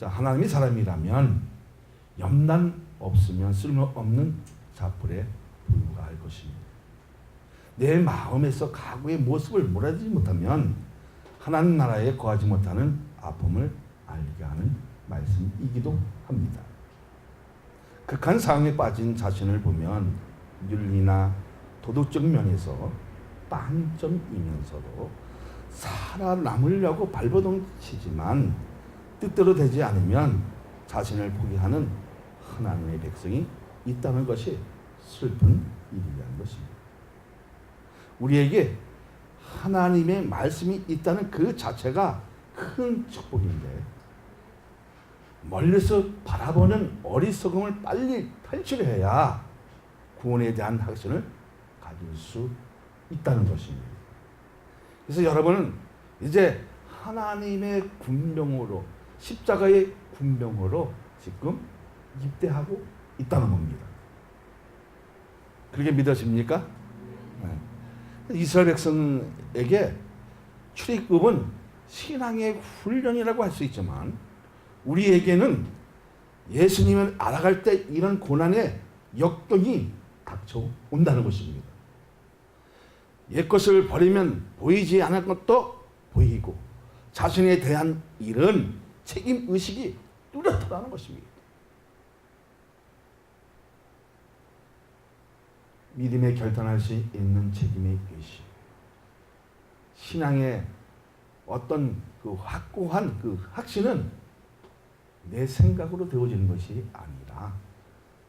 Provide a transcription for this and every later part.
자, 하나님이 사람이라면 염란 없으면 쓸모없는 자풀에 불과할 것입니다. 내 마음에서 각오의 모습을 몰아주지 못하면 하나님 나라에 거하지 못하는 아픔을 알게 하는 말씀이기도 합니다. 극한 상황에 빠진 자신을 보면 윤리나 도덕적 면에서 빵점이면서도 살아남으려고 발버둥 치지만 뜻대로 되지 않으면 자신을 포기하는 하나님의 백성이 있다는 것이 슬픈 일이라는 것입니다. 우리에게 하나님의 말씀이 있다는 그 자체가 큰 축복인데 멀리서 바라보는 어리석음을 빨리 탈출해야 구원에 대한 확신을 가질 수 있다는 것입니다. 그래서 여러분은 이제 하나님의 군병으로, 십자가의 군병으로 지금 입대하고 있다는 겁니다. 그렇게 믿으십니까? 네. 이스라엘 백성에게 출애굽은 신앙의 훈련이라고 할 수 있지만 우리에게는 예수님을 알아갈 때 이런 고난의 역경이 닥쳐온다는 것입니다. 옛것을 버리면 보이지 않을 것도 보이고 자신에 대한 이런 책임의식이 뚜렷하다는 것입니다. 믿음에 결단할 수 있는 책임의 의식, 신앙의 어떤 그 확고한 그 확신은 내 생각으로 되어지는 것이 아니라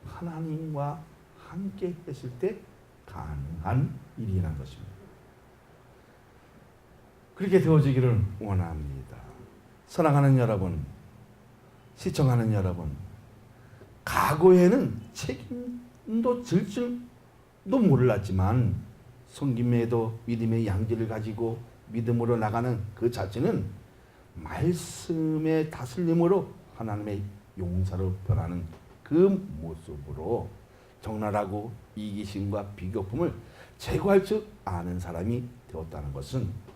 하나님과 함께 했을 때 가능한 일이라는 것입니다. 그렇게 되어지기를 원합니다. 사랑하는 여러분, 시청하는 여러분, 과거에는 책임도 질 줄도 몰랐지만 섬김에도 믿음의 양지를 가지고 믿음으로 나가는 그 자체는 말씀의 다스림으로 하나님의 용사로 변하는 그 모습으로 적나라하고 이기심과 비교품을 제거할 줄 아는 사람이 되었다는 것은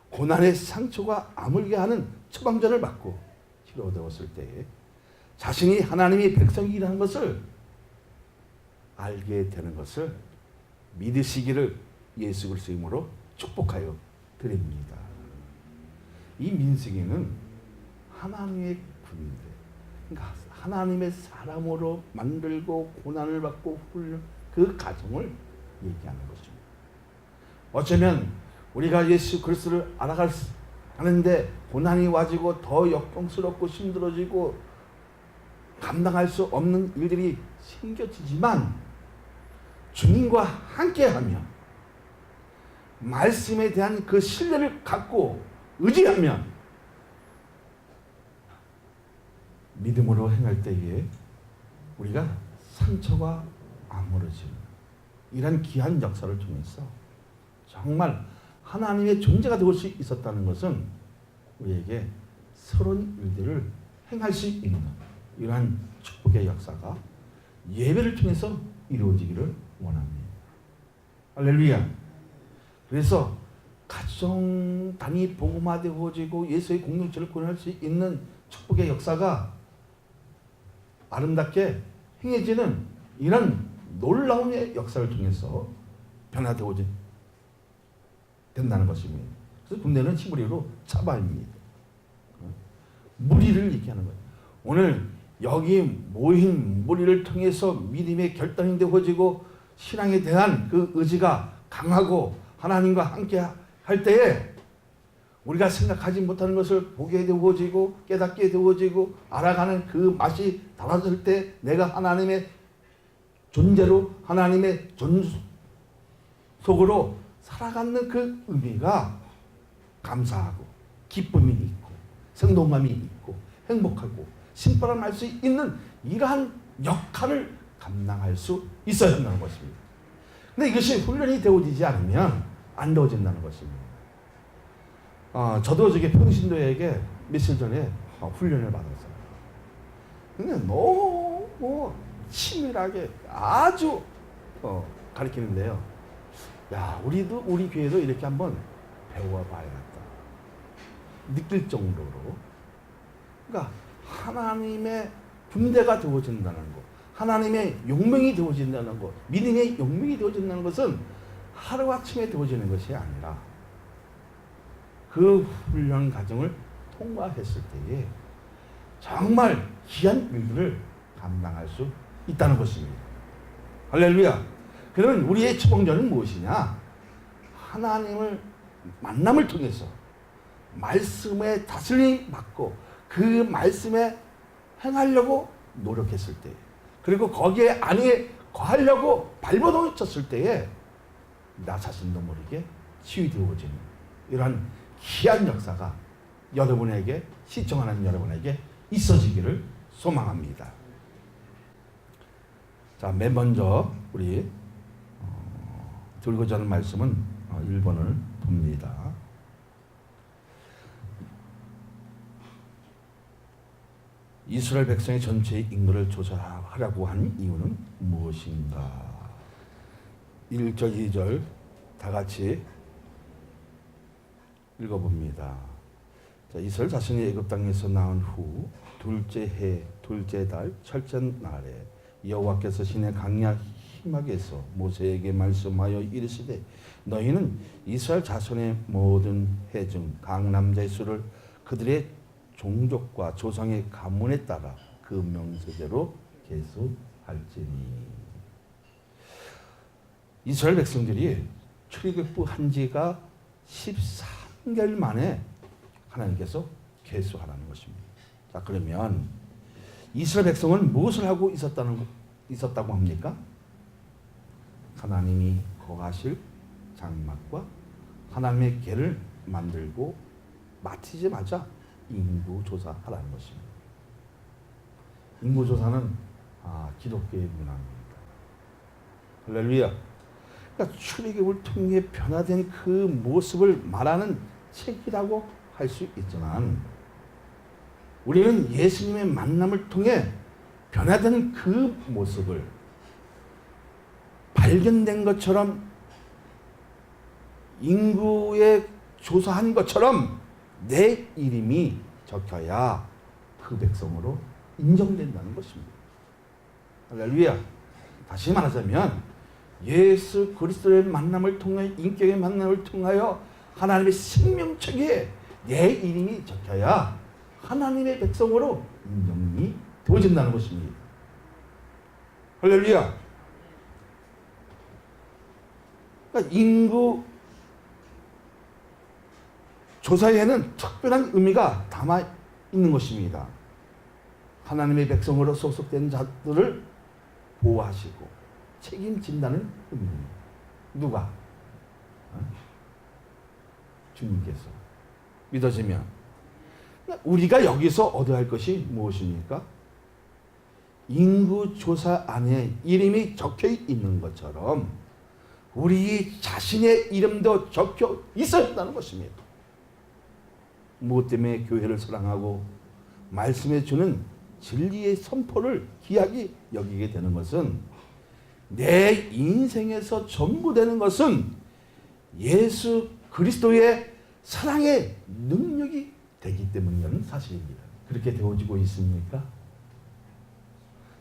고난의 상처가 아물게 하는 처방전을 받고 치료되었을 때에 자신이 하나님의 백성이라는 것을 알게 되는 것을 믿으시기를 예수 그리스도의 이름으로 축복하여 드립니다. 이 민수기는 하나님의 군대, 그러니까 하나님의 사람으로 만들고 고난을 받고 훈련 그 과정을 얘기하는 것입니다. 어쩌면 우리가 예수 그리스도를 알아가는데 고난이 와지고 더 역경스럽고 힘들어지고 감당할 수 없는 일들이 생겨지지만 주님과 함께하며 말씀에 대한 그 신뢰를 갖고 의지하면 믿음으로 행할 때에 우리가 상처가 아물어지는 이런 귀한 역사를 통해서 정말 하나님의 존재가 되올 수 있었다는 것은 우리에게 새로운 일들을 행할 수 있는 이러한 축복의 역사가 예배를 통해서 이루어지기를 원합니다. 할렐루야. 그래서 가정 단위 복음화되어지고 예수의 공동체를 구현할 수 있는 축복의 역사가 아름답게 행해지는 이런 놀라운 역사를 통해서 변화되어진 된다는 것입니다. 그래서 군대는 히브리어로 차바입니다. 무리를 얘기하는 거예요. 오늘 여기 모인 무리를 통해서 믿음의 결단이 되어지고 신앙에 대한 그 의지가 강하고 하나님과 함께 할 때에 우리가 생각하지 못하는 것을 보게 되어지고 깨닫게 되어지고 알아가는 그 맛이 달아질 때 내가 하나님의 존재로 하나님의 속으로 살아가는 그 의미가 감사하고 기쁨이 있고 생동감이 있고 행복하고 신바람할 수 있는 이러한 역할을 감당할 수 있어야 한다는 것입니다. 근데 이것이 훈련이 되어지지 않으면 안 되어진다는 것입니다. 저도 저게 평신도에게 며칠 전에 훈련을 받았어요. 근데 너무 치밀하게 아주 가르치는데요. 야, 우리 교회도 이렇게 한번 배워봐야겠다. 느낄 정도로. 그러니까 하나님의 군대가 되어진다는 것, 하나님의 용맹이 되어진다는 것, 믿음의 용맹이 되어진다는 것은 하루아침에 되어지는 것이 아니라 그 훈련 과정을 통과했을 때에 정말 귀한 일들을 감당할 수 있다는 것입니다. 할렐루야. 그러면 우리의 초봉전은 무엇이냐? 하나님을 만남을 통해서 말씀에 다스림 받고 그 말씀에 행하려고 노력했을 때, 그리고 거기에 안에 거하려고 발버둥을 쳤을 때에 나 자신도 모르게 치유되어지는 이러한 귀한 역사가 여러분에게, 시청하는 여러분에게 있어지기를 소망합니다. 자, 맨 먼저 우리 들고자 하는 말씀은 1번을 봅니다. 이스라엘 백성의 전체의 인구를 조사하려고 한 이유는 무엇인가? 1절, 2절 다 같이 읽어봅니다. 자, 이스라엘 자신이 애굽 땅에서 나온 후 둘째 해, 둘째 달, 첫째 날에 여호와께서 시내 강야 히막에서 모세에게 말씀하여 이르시되 너희는 이스라엘 자손의 모든 해 중 각 남자의 수를 그들의 종족과 조상의 가문에 따라 그 명세대로 계수할지니. 이스라엘 백성들이 출애굽한 지가 13개월 만에 하나님께서 계수하라는 것입니다. 자, 그러면 이스라엘 백성은 무엇을 하고 있었다고 합니까? 하나님이 거하실 장막과 하나님의 궤를 만들고 마치자마자 인구조사하라는 것입니다. 인구조사는 기독교의 문화입니다. 할렐루야. 그러니까 출애굽을 통해 변화된 그 모습을 말하는 책이라고 할 수 있지만 우리는 예수님의 만남을 통해 변화된 그 모습을 발견된 것처럼 인구에 조사한 것처럼 내 이름이 적혀야 그 백성으로 인정된다는 것입니다. 할렐루야. 다시 말하자면 예수 그리스도의 만남을 통해, 인격의 만남을 통하여 하나님의 생명책에 내 이름이 적혀야 하나님의 백성으로 인정이 되어진다는 것입니다. 할렐루야. 그러니까 인구 조사에는 특별한 의미가 담아 있는 것입니다. 하나님의 백성으로 소속된 자들을 보호하시고 책임진다는 의미입니다. 누가? 주님께서. 믿어지면. 우리가 여기서 얻어야 할 것이 무엇입니까? 인구조사 안에 이름이 적혀 있는 것처럼 우리 자신의 이름도 적혀 있어야 한다는 것입니다. 무엇 때문에 교회를 사랑하고 말씀해 주는 진리의 선포를 귀하게 여기게 되는 것은 내 인생에서 전부 되는 것은 예수 그리스도의 사랑의 능력이 되기 때문이라는 사실입니다. 그렇게 되어지고 있습니까?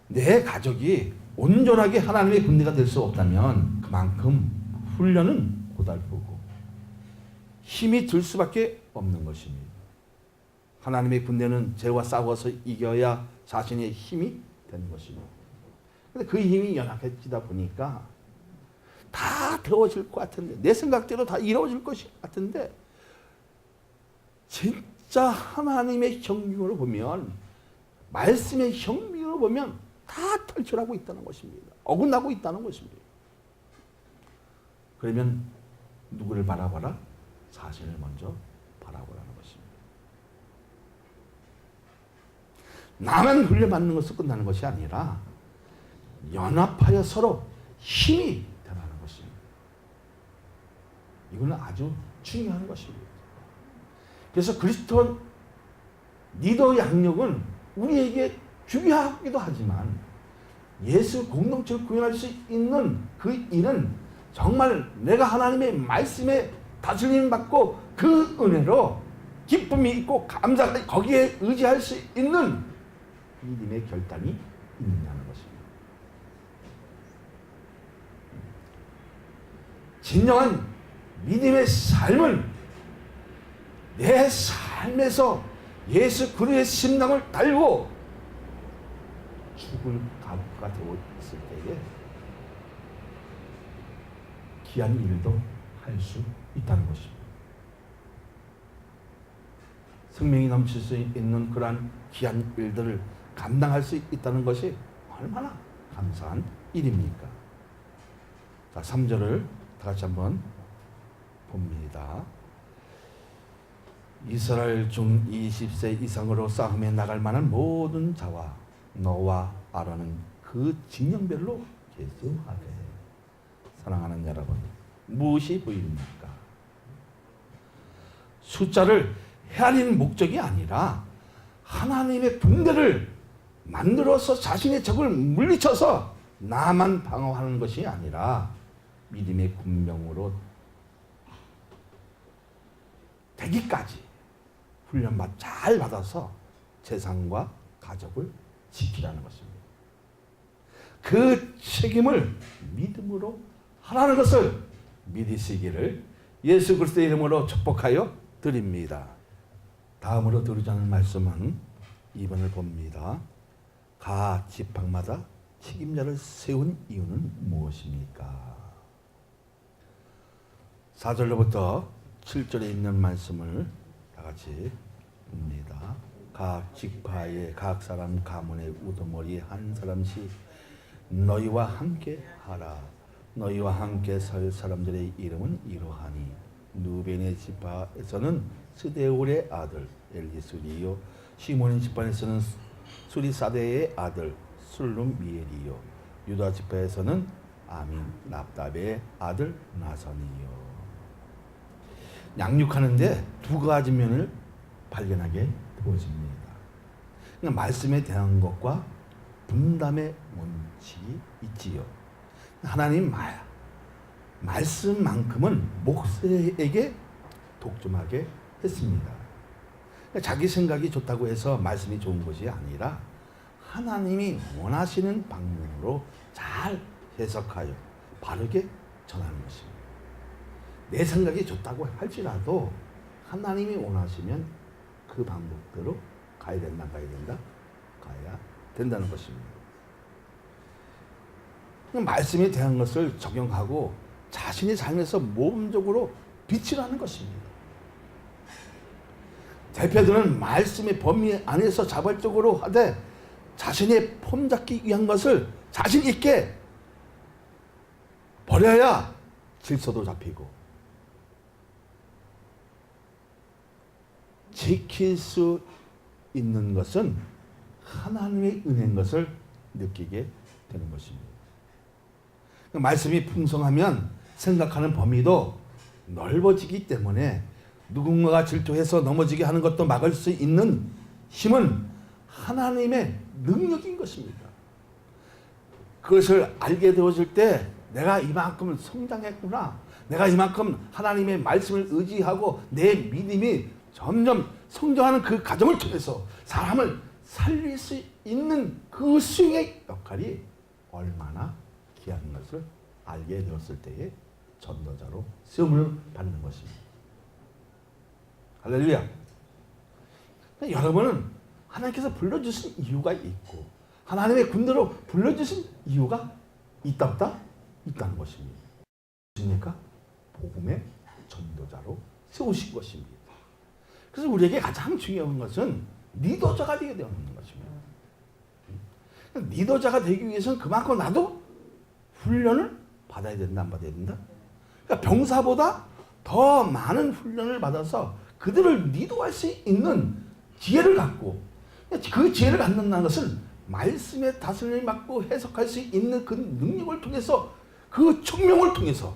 내 가족이 온전하게 하나님의 군대가 될 수 없다면 그만큼 훈련은 고달프고 힘이 들 수밖에 없는 것입니다. 하나님의 군대는 죄와 싸워서 이겨야 자신의 힘이 되는 것입니다. 근데 그 힘이 연약해지다 보니까 다 되어질 것 같은데, 내 생각대로 다 이루어질 것 같은데, 진짜 하나님의 형징으로 보면, 말씀의 형징으로 보면 다 탈출하고 있다는 것입니다. 어긋나고 있다는 것입니다. 그러면 누구를 바라봐라? 자신을 먼저 바라보라는 것입니다. 나만 훈련받는 것으로 끝나는 것이 아니라 연합하여 서로 힘이 되라는 것입니다. 이거는 아주 중요한 것입니다. 그래서 그리스도 리더 양력은 우리에게 중요하기도 하지만 예수 공동체를 구현할 수 있는 그 일은 정말 내가 하나님의 말씀에 다스림 받고 그 은혜로 기쁨이 있고 감사가 거기에 의지할 수 있는 믿음의 결단이 있느냐는 것입니다. 진정한 믿음의 삶은 내 삶에서 예수 그리스도의 심장을 달고 죽을 각오가 되어 있을 때에 귀한 일도 할 수 있다는 것입니다. 생명이 넘칠 수 있는 그러한 귀한 일들을 감당할 수 있다는 것이 얼마나 감사한 일입니까? 자, 3절을 다 같이 한번 봅니다. 이스라엘 중 20세 이상으로 싸움에 나갈 만한 모든 자와 너와 아론은 그 징령별로 계수하되. 사랑하는 여러분, 무엇이 보입니까? 숫자를 헤아리는 목적이 아니라 하나님의 군대를 만들어서 자신의 적을 물리쳐서 나만 방어하는 것이 아니라 믿음의 군병으로 되기까지 훈련 잘 받아서 재산과 가족을 지키라는 것입니다. 그 책임을 믿음으로 하라는 것을 믿으시기를 예수 그리스도의 이름으로 축복하여 드립니다. 다음으로 드리자는 말씀은 2번을 봅니다. 각 지파마다 책임자를 세운 이유는 무엇입니까? 4절로부터 7절에 있는 말씀을 다 같이 봅니다. 각 지파의 각 사람 가문의 우두머리 한 사람씩 너희와 함께 하라. 너희와 함께 설 사람들의 이름은 이러하니 누벤의 지파에서는 스데울의 아들 엘리술이요, 시몬의 지파에서는 수리사대의 아들 술룸미엘이요, 유다 지파에서는 아민 납답의 아들 나선이요. 양육하는데 두 가지 면을 발견하게 되어집니다. 그러니까 말씀에 대한 것과 분담의 원칙이 있지요. 하나님 말씀만큼은 모세에게 독점하게 했습니다. 자기 생각이 좋다고 해서 말씀이 좋은 것이 아니라 하나님이 원하시는 방면으로 잘 해석하여 바르게 전하는 것입니다. 내 생각이 좋다고 할지라도 하나님이 원하시면 그 방법대로 가야 된다는 것입니다. 말씀에 대한 것을 적용하고 자신의 삶에서 모범적으로 비치라는 것입니다. 대표들은 말씀의 범위 안에서 자발적으로 하되 자신의 폼 잡기 위한 것을 자신 있게 버려야 질서도 잡히고 지킬 수 있는 것은 하나님의 은혜인 것을 느끼게 되는 것입니다. 말씀이 풍성하면 생각하는 범위도 넓어지기 때문에 누군가가 질투해서 넘어지게 하는 것도 막을 수 있는 힘은 하나님의 능력인 것입니다. 그것을 알게 되어질 때 내가 이만큼 성장했구나, 내가 이만큼 하나님의 말씀을 의지하고 내 믿음이 점점 성장하는 그 과정을 통해서 사람을 살릴 수 있는 그 수행의 역할이 얼마나 귀한 것을 알게 되었을 때에 전도자로 시험을 받는 것입니다. 할렐루야. 여러분은 하나님께서 불러주신 이유가 있고 하나님의 군대로 불러주신 이유가 있다 없다? 있다는 것입니다. 무엇입니까? 복음의 전도자로 세우신 것입니다. 그래서 우리에게 가장 중요한 것은 리더자가 되게 되는 것입니다. 리더자가 되기 위해서는 그만큼 나도 훈련을 받아야 된다, 안 받아야 된다? 그러니까 병사보다 더 많은 훈련을 받아서 그들을 리더할 수 있는 지혜를 갖고, 그 지혜를 갖는다는 것은 말씀의 다스림을 맡고 해석할 수 있는 그 능력을 통해서, 그 총명을 통해서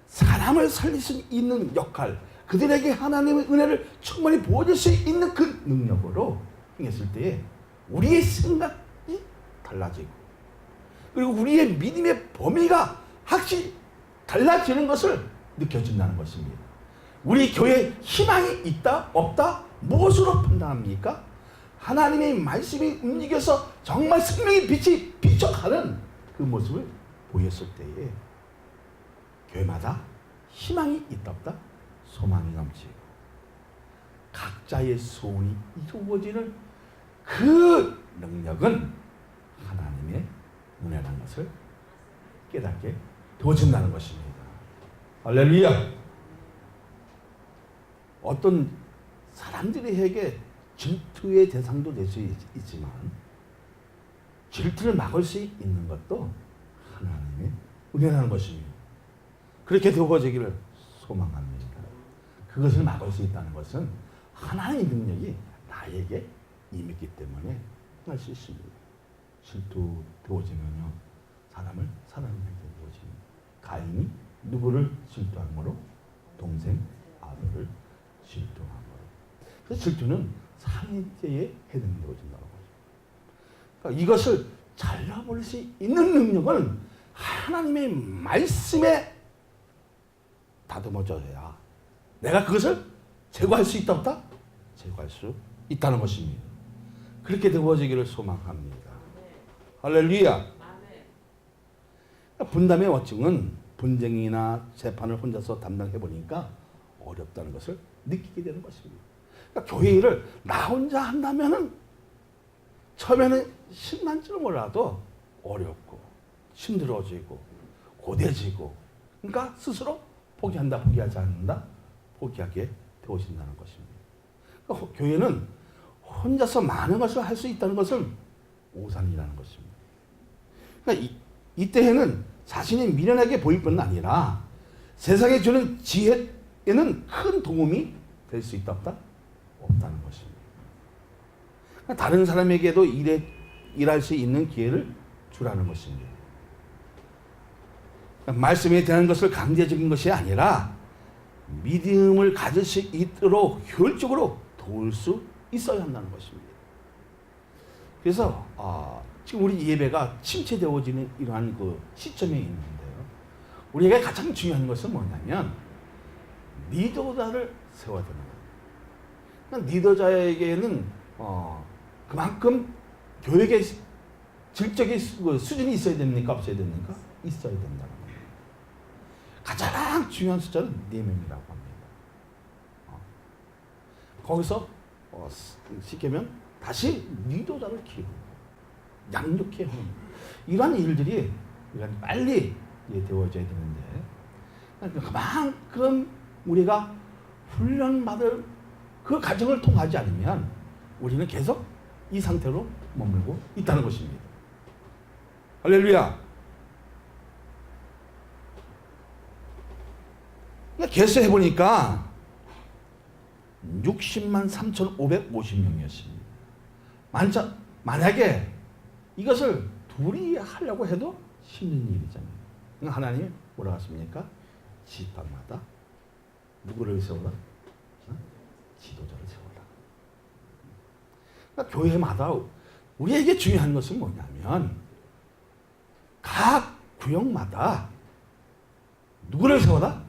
사람을 살릴 수 있는 역할, 그들에게 하나님의 은혜를 충분히 보여줄 수 있는 그 능력으로 행했을 때에 우리의 생각이 달라지고, 그리고 우리의 믿음의 범위가 확실히 달라지는 것을 느껴진다는 것입니다. 우리 교회에 희망이 있다 없다 무엇으로 판단합니까? 하나님의 말씀이 움직여서 정말 생명의 빛이 비춰가는 그 모습을 보였을 때에 교회마다 희망이 있다 없다? 소망이 넘치고 각자의 소원이 이루어지는 그 능력은 하나님의 은혜라는 것을 깨닫게 되어진다는 것입니다. 할렐루야. 어떤 사람들에게 질투의 대상도 될 수 있지만 질투를 막을 수 있는 것도 하나님의 은혜라는 것입니다. 그렇게 되어지기를 소망합니다. 그것을 막을 수 있다는 것은 하나님의 능력이 나에게 임했기 때문에 할 수 있습니다. 질투 되어지면요, 사람을 살아나게 되어집니다. 가인이 누구를 질투함으로? 동생 아벨을 질투함으로. 그래서 질투는 상해죄에 해당되어진다고 하죠. 그러니까 이것을 잘라버릴 수 있는 능력은 하나님의 말씀에 다듬어져야 내가 그것을 제거할 수 있다 없다? 제거할 수 있다는 것입니다. 그렇게 되어지기를 소망합니다. 할렐루야. 분담의 원칙은 분쟁이나 재판을 혼자서 담당해 보니까 어렵다는 것을 느끼게 되는 것입니다. 그러니까 교회 일을 나 혼자 한다면은 처음에는 신난지는 몰라도 어렵고 힘들어지고 고대지고, 그러니까 스스로 포기한다, 포기하지 않는다, 포기하게 되어진다는 것입니다. 그러니까 교회는 혼자서 많은 것을 할 수 있다는 것은 오산이라는 것입니다. 그러니까 이때에는 자신이 미련하게 보일 뿐 아니라 세상에 주는 지혜에는 큰 도움이 될 수 있다 없다? 없다는 것입니다. 그러니까 다른 사람에게도 일할 수 있는 기회를 주라는 것입니다. 그러니까 말씀에 대한 것을 강제적인 것이 아니라 믿음을 가질 수 있도록 효율적으로 도울 수 있어야 한다는 것입니다. 그래서 지금 우리 예배가 침체되어지는 이러한 그 시점에 있는데요, 우리에게 가장 중요한 것은 뭐냐면 리더자를 세워야 되는 거예요. 그러니까 리더자에게는 그만큼 교육의 질적인 수준이 있어야 됩니까? 없어야 됩니까? 있어야 된다는 겁니다. 가장 중요한 숫자는 4명이라고 합니다. 거기서 쉽게 하면 다시 리더자를 키우고 양육해 하는 이러한 일들이 빨리 되어져야 되는데, 그만큼 우리가 훈련받을 그 과정을 통하지 않으면 우리는 계속 이 상태로 머물고 있다는 것입니다. 할렐루야. 개수해보니까 60만 3,550명이었습니다. 만약에 이것을 둘이 하려고 해도 힘든 일이잖아요. 하나님이 뭐라고 하십니까? 지파마다 누구를 세우라? 지도자를 세우라. 그러니까 교회마다 우리에게 중요한 것은 뭐냐면 각 구역마다 누구를 세워라?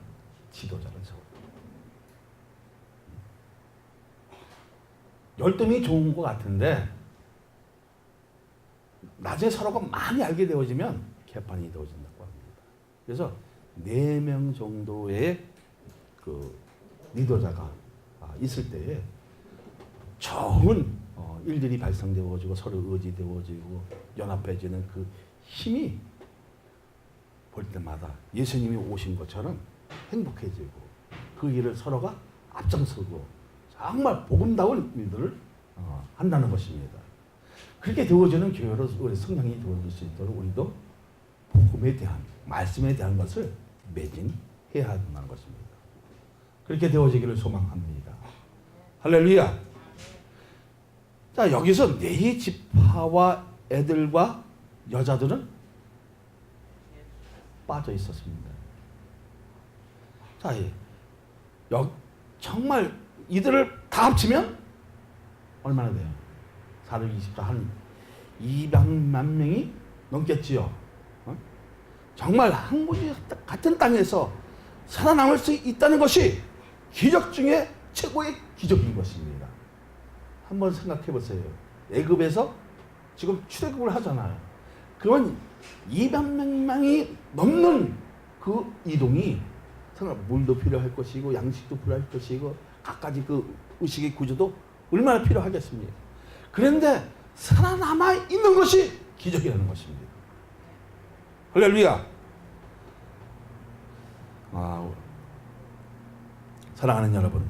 지도자를 세워라. 열등이 좋은 것 같은데 나중에 서로가 많이 알게 되어지면 개판이 되어진다고 합니다. 그래서 4명 정도의 그 리더자가 있을 때에 좋은 일들이 발생되어지고 서로 의지되어지고 연합해지는 그 힘이 볼 때마다 예수님이 오신 것처럼 행복해지고 그 일을 서로가 앞장서고 정말 복음다운 일들을 한다는 것입니다. 그렇게 되어지는 교회로 우리 성장이 되어질 수 있도록 우리도 복음에 대한, 말씀에 대한 것을 매진해야 한다는 것입니다. 그렇게 되어지기를 소망합니다. 할렐루야. 자, 여기서 네 지파와 애들과 여자들은 빠져 있었습니다. 자, 정말 이들을 다 합치면 얼마나 돼요? 424, 한 200만 명이 넘겠지요. 정말 항구지 같은 땅에서 살아남을 수 있다는 것이 기적 중에 최고의 기적인 것입니다. 한번 생각해 보세요. 애굽에서 지금 출애굽을 하잖아요. 그러면 200명이 넘는 그 이동이 정말 물도 필요할 것이고 양식도 필요할 것이고 각가지 그 의식의 구조도 얼마나 필요하겠습니까? 그런데 살아남아 있는 것이 기적이라는 것입니다. 할렐루야. 사랑하는 여러분,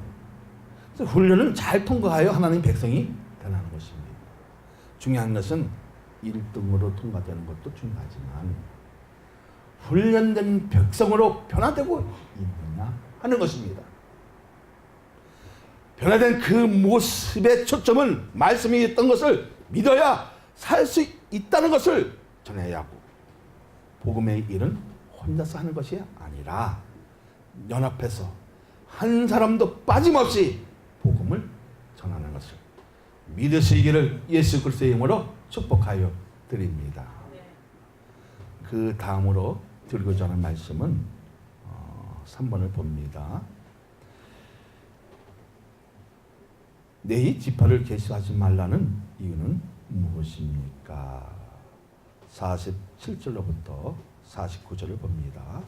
훈련은 잘 통과하여 하나님 백성이 되는 것입니다. 중요한 것은 1등으로 통과되는 것도 중요하지만 훈련된 백성으로 변화되고 있느냐 하는 것입니다. 변화된 그 모습의 초점은 말씀이 있던 것을 믿어야 살 수 있다는 것을 전해야 하고, 복음의 일은 혼자서 하는 것이 아니라 연합해서 한 사람도 빠짐없이 복음을 전하는 것을 믿으시기를 예수 그리스도의 이름으로 축복하여 드립니다. 그 다음으로 들고자 하는 말씀은 3번을 봅니다. 내 지파를 계수하지 말라는 이유는 무엇입니까? 47절로부터 49절을 봅니다.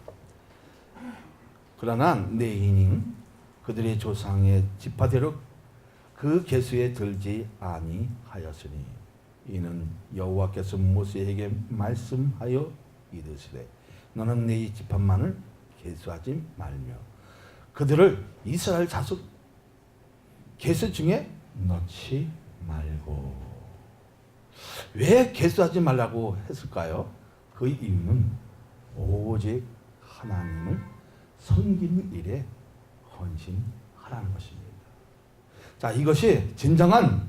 그러나 내 인인 그들의 조상의 지파대로 그 계수에 들지 아니하였으니 이는 여호와께서 모세에게 말씀하여 이르시되 너는 네 지파만을 계수하지 말며 그들을 이스라엘 자손 계수 중에 넣지 말고. 왜 계수하지 말라고 했을까요? 그 이유는 오직 하나님을 섬기는 일에 헌신하라는 것입니다. 자, 이것이 진정한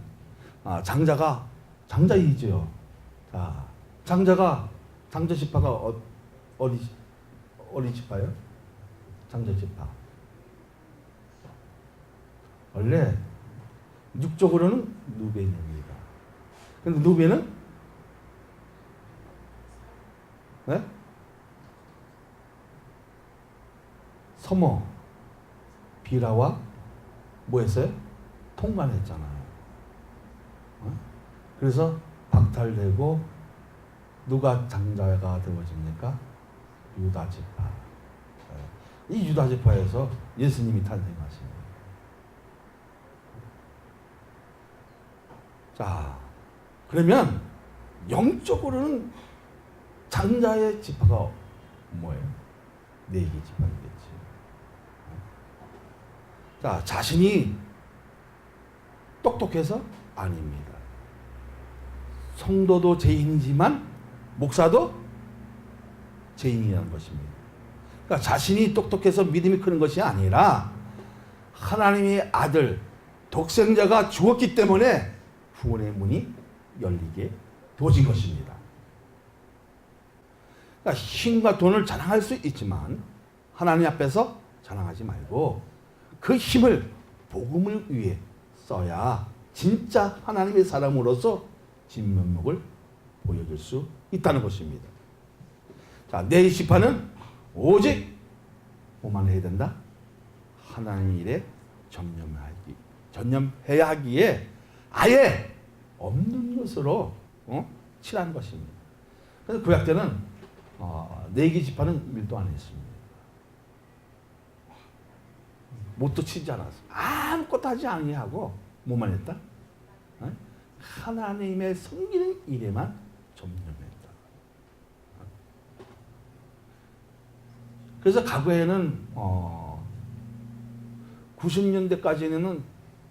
장자이죠. 자, 장자 지파가 어디 지파요? 장자 지파. 원래 육적으로는 누벤입니다. 근데 누벤은 네? 서머 비라와 뭐 했어요? 통관했잖아요. 그래서 박탈되고 누가 장자가 되어집니까? 유다 지파. 이 유다 지파에서 예수님이 탄생하십니다. 자, 그러면 영적으로는 장자의 지파가 뭐예요? 네 개 지파이겠지. 자, 자신이 똑똑해서 아닙니다. 성도도 죄인이지만 목사도 죄인이라는 것입니다. 그러니까 자신이 똑똑해서 믿음이 크는 것이 아니라 하나님의 아들 독생자가 죽었기 때문에 구원의 문이 열리게 되어진 것입니다. 그러니까 힘과 돈을 자랑할 수 있지만 하나님 앞에서 자랑하지 말고 그 힘을 복음을 위해 써야 진짜 하나님의 사람으로서 진면목을 보여줄 수 있다는 것입니다. 자, 내 지파는 오직 뭐만 해야 된다? 하나님 일에 전념해야 하기에 아예 없는 것으로 칠한 것입니다. 그래서 구약 때는 네 개 지파는 밀도 안 했습니다. 못도 치지 않았어. 아무것도 하지 아니하고 뭐만 했다? 하나님의 섬기는 일에만 전념했다. 그래서 과거에는 90년대까지는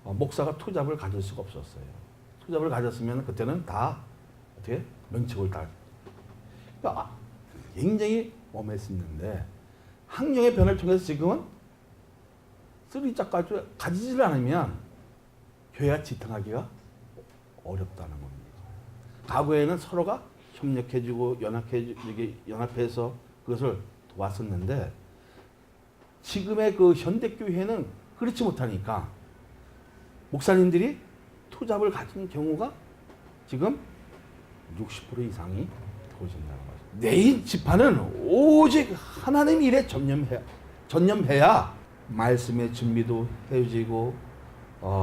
목사가 투잡을 가질 수가 없었어요. 투잡을 가졌으면 그때는 다 어떻게 명칭을 다 그러니까 굉장히 엄했었는데 학령의 변화를 통해서 지금은 쓰리짝까지 가지질 않으면 교회가 지탱하기가 어렵다는 겁니다. 과거에는 서로가 협력해주고 연합해서 그것을 도왔었는데 지금의 그 현대교회는 그렇지 못하니까 목사님들이 투잡을 가진 경우가 지금 60% 이상이 되어진다는 거죠. 내 지파는 오직 하나님 일에 전념해야 말씀의 준비도 해지고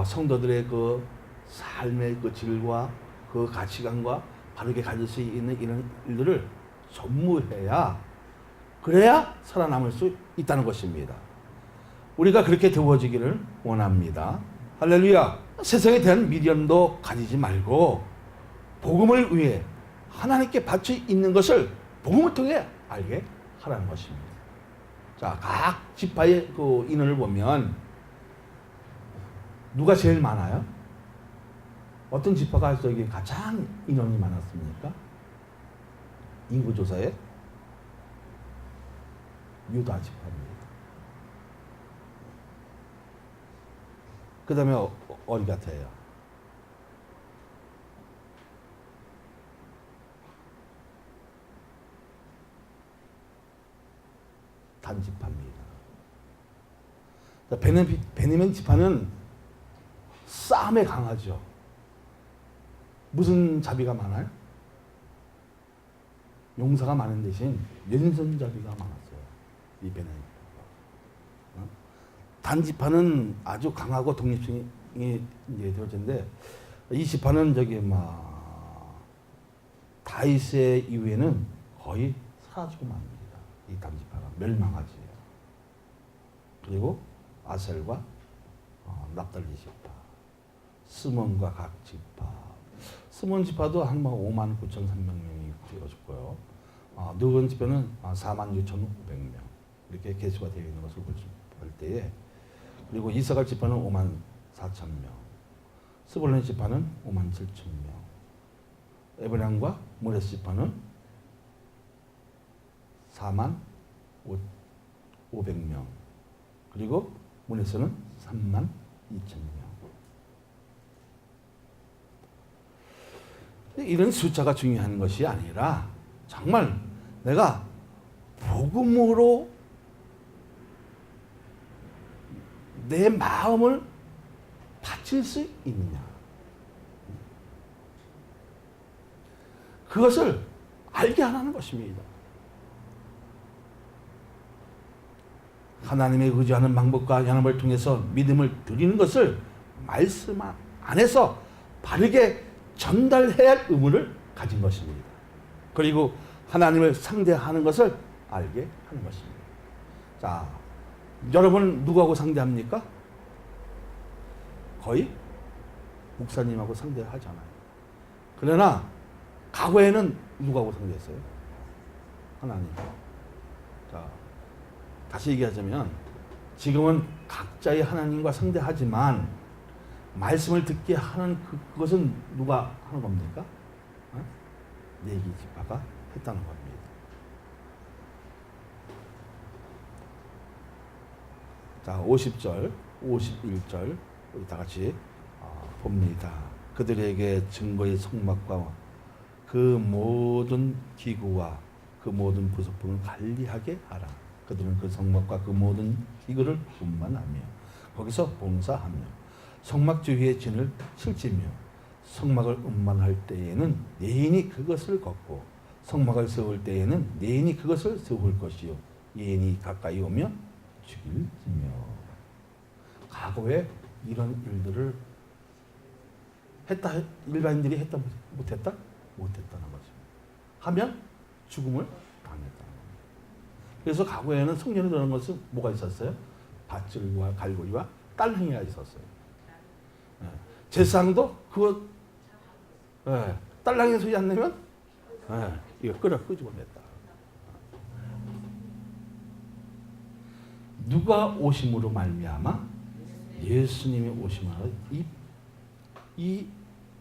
성도들의 그 삶의 그 질과 그 가치관과 바르게 가질 수 있는 이런 일들을 전무해야 그래야 살아남을 수 있다는 것입니다. 우리가 그렇게 되어지기를 원합니다. 할렐루야. 세상에 대한 미련도 가지지 말고 복음을 위해 하나님께 바쳐 있는 것을 복음을 통해 알게 하라는 것입니다. 자, 각 지파의 그 인원을 보면 누가 제일 많아요? 어떤 지파가 저기 가장 인원이 많았습니까? 인구조사에 유다 지파입니다. 그 다음에 어디 같아요? 단 지파입니다. 베냐민 지파는 싸움에 강하죠. 무슨 자비가 많아요? 용사가 많은 대신 왼손잡이가 많았어요. 이 베냐민 지파가. 단 지파는 아주 강하고 독립성이 이제 되어졌는데 이 지파는 저기 다윗의 이후에는 거의 사라지고 맙니다. 이 단 지파가 멸망하지. 그리고 아셀과 납달리 지파, 스몬과 각 지파. 스몬 지파도 한 59,300명이 되어졌고요. 누군 지파는 46,500명 이렇게 개수가 되어 있는 것을 볼 때에, 그리고 이사갈 지파는 54,000명, 스불론 지파는 57,000명, 에브라임과 모레스 지파는 42,500명, 그리고 문에서는 32,000명. 이런 숫자가 중요한 것이 아니라 정말 내가 복음으로 내 마음을 바칠 수 있느냐, 그것을 알게 하라는 것입니다. 하나님의 의지하는 방법과 연합을 통해서 믿음을 드리는 것을 말씀 안에서 바르게 전달해야 할 의무를 가진 것입니다. 그리고 하나님을 상대하는 것을 알게 하는 것입니다. 자, 여러분 누구하고 상대합니까? 거의 목사님하고 상대하잖아요. 그러나 과거에는 누구하고 상대했어요? 하나님. 자, 다시 얘기하자면 지금은 각자의 하나님과 상대하지만 말씀을 듣게 하는 그것은 누가 하는 겁니까? 레위 지파가 했다는 겁니다. 자, 50절, 51절 우리 다 같이 봅니다. 그들에게 증거의 성막과 그 모든 기구와 그 모든 부속품을 관리하게 하라. 그들은 그 성막과 그 모든 기구를 운반하며 거기서 봉사하며 성막 주위에 진을 실지며 성막을 운반할 때에는 내인이 그것을 걷고 성막을 세울 때에는 내인이 그것을 세울 것이요 예인이 가까이 오면 죽일지며. 과거에 이런 일들을 했다, 일반인들이 했다 못했다? 못했다는 거죠. 하면 죽음을 당했다는 겁니다. 그래서 과거에는 성전에 들어간 것은 뭐가 있었어요? 밧줄과 갈고리와 딸행이가 있었어요. 제사장도 그거 딸랑이 소리 안 내면 이거 끄집어냈다. 누가 오심으로 말미암아? 예수님이 오심으로 이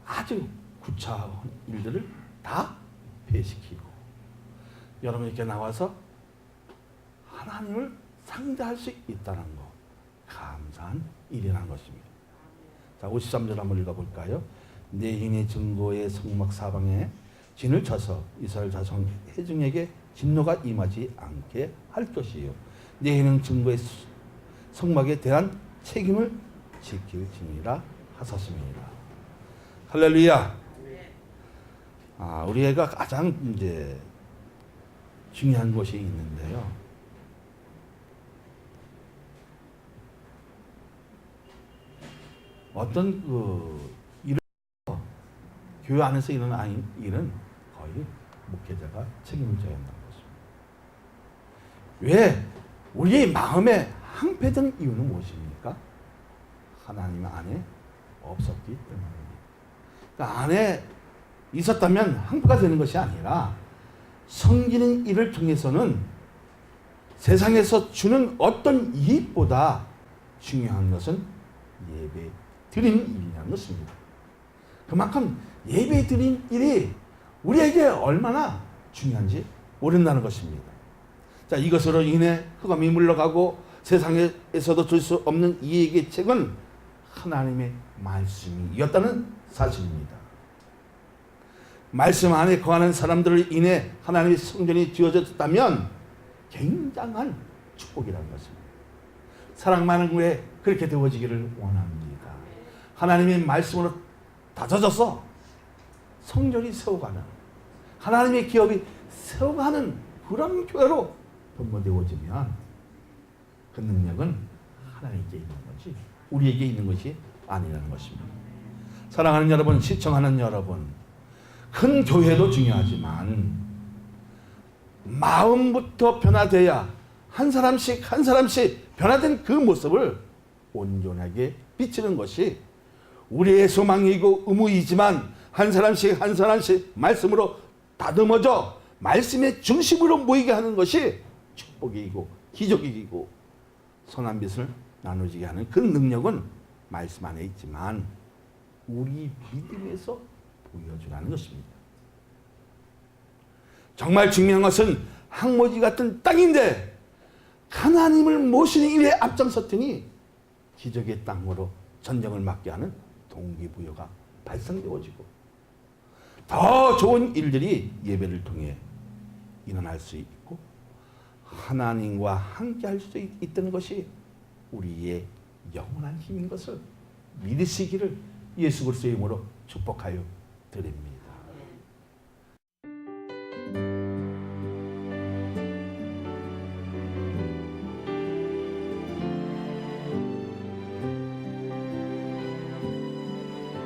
아주 구차한 일들을 다 폐시키고 여러분 이렇게 나와서 하나님을 상대할 수 있다는 것, 감사한 일이라는 것입니다. 자, 53절 한번 읽어볼까요? 내인의 증거의 성막 사방에 진을 쳐서 이스라엘 자손 회중에게 진노가 임하지 않게 할 것이요 내인은 증거의 성막에 대한 책임을 지킬지니라 하셨습니다. 할렐루야. 우리가 가장 이제 중요한 것이 있는데요. 어떤 일을 교회 안에서 일어나는 일은 거의 목회자가 책임을 져야 한다는 것입니다. 왜 우리의 마음에 항폐된 이유는 무엇입니까? 하나님 안에 없었기 때문입니다. 그러니까 안에 있었다면 항폐가 되는 것이 아니라 섬기는 일을 통해서는 세상에서 주는 어떤 이익보다 중요한 것은 예배 드리는 일이라는 것입니다. 그만큼 예배 드리는 일이 우리에게 얼마나 중요한지 모른다는 것입니다. 자, 이것으로 인해 흑암이 물러가고 세상에서도 줄 수 없는 이익의 책은 하나님의 말씀이었다는 사실입니다. 말씀 안에 거하는 사람들을 인해 하나님의 성전이 지어졌다면 굉장한 축복이라는 것입니다. 사랑 많은 후에 그렇게 되어지기를 원합니다. 하나님의 말씀으로 다져져서 성전이 세워가는, 하나님의 기업이 세워가는 그런 교회로 변모되어지면 그 능력은 하나님께 있는 거지 우리에게 있는 것이 아니라는 것입니다. 사랑하는 여러분, 시청하는 여러분, 큰 교회도 중요하지만 마음부터 변화돼야 한 사람씩 한 사람씩 변화된 그 모습을 온전하게 비치는 것이 우리의 소망이고 의무이지만 한 사람씩 한 사람씩 말씀으로 다듬어져 말씀의 중심으로 모이게 하는 것이 축복이고 기적이고 선한 빛을 나누지게 하는 그 능력은 말씀 안에 있지만 우리 믿음에서 보여주라는 것입니다. 정말 중요한 것은 항모지 같은 땅인데 하나님을 모시는 일에 앞장섰더니 기적의 땅으로 전쟁을 막게 하는 동기부여가 발생되어지고 더 좋은 일들이 예배를 통해 일어날 수 있고 하나님과 함께 할 수 있다는 것이 우리의 영원한 힘인 것을 믿으시기를 예수 그리스도의 이름으로 축복하여 드립니다.